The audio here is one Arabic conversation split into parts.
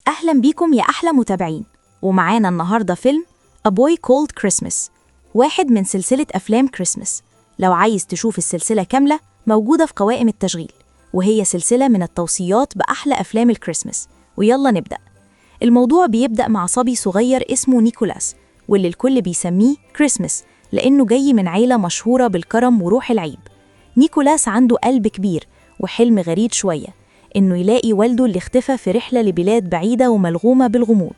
أهلا بيكم يا أحلى متابعين. ومعانا النهاردة فيلم A Boy Called Christmas، واحد من سلسلة أفلام كريسمس. لو عايز تشوف السلسلة كاملة موجودة في قوائم التشغيل، وهي سلسلة من التوصيات بأحلى أفلام الكريسمس. ويلا نبدأ. الموضوع بيبدأ مع صبي صغير اسمه نيكولاس، واللي الكل بيسميه كريسمس لأنه جاي من عيلة مشهورة بالكرم وروح العيد. نيكولاس عنده قلب كبير وحلم غريب شوية، إنه يلاقي والده اللي اختفى في رحلة لبلاد بعيدة وملغومة بالغموض.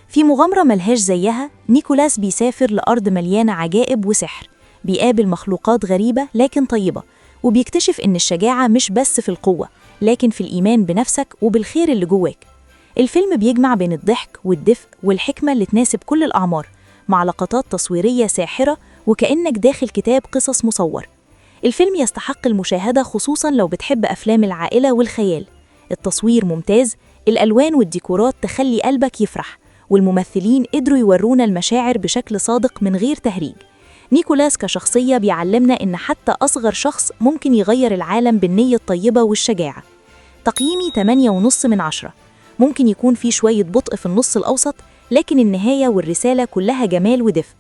في مغامرة ملهاش زيها، نيكولاس بيسافر لأرض مليانة عجائب وسحر، بيقابل مخلوقات غريبة لكن طيبة، وبيكتشف إن الشجاعة مش بس في القوة لكن في الإيمان بنفسك وبالخير اللي جواك. الفيلم بيجمع بين الضحك والدفء والحكمة اللي تناسب كل الأعمار، مع لقطات تصويرية ساحرة وكأنك داخل كتاب قصص مصور. الفيلم يستحق المشاهدة خصوصاً لو بتحب أفلام العائلة والخيال. التصوير ممتاز، الألوان والديكورات تخلي قلبك يفرح، والممثلين قدروا يورونا المشاعر بشكل صادق من غير تهريج. نيكولاس كشخصية بيعلمنا إن حتى أصغر شخص ممكن يغير العالم بالنية الطيبة والشجاعة. تقييمي 8.5/10. ممكن يكون في شوية بطء في النص الأوسط، لكن النهاية والرسالة كلها جمال ودفء.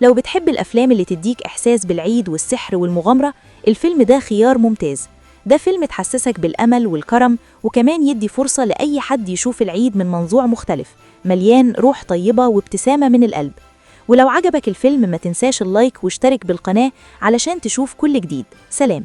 لو بتحب الأفلام اللي تديك إحساس بالعيد والسحر والمغامرة، الفيلم ده خيار ممتاز. ده فيلم تحسسك بالأمل والكرم، وكمان يدي فرصة لأي حد يشوف العيد من منظور مختلف، مليان روح طيبة وابتسامة من القلب. ولو عجبك الفيلم ما تنساش اللايك واشترك بالقناة علشان تشوف كل جديد. سلام.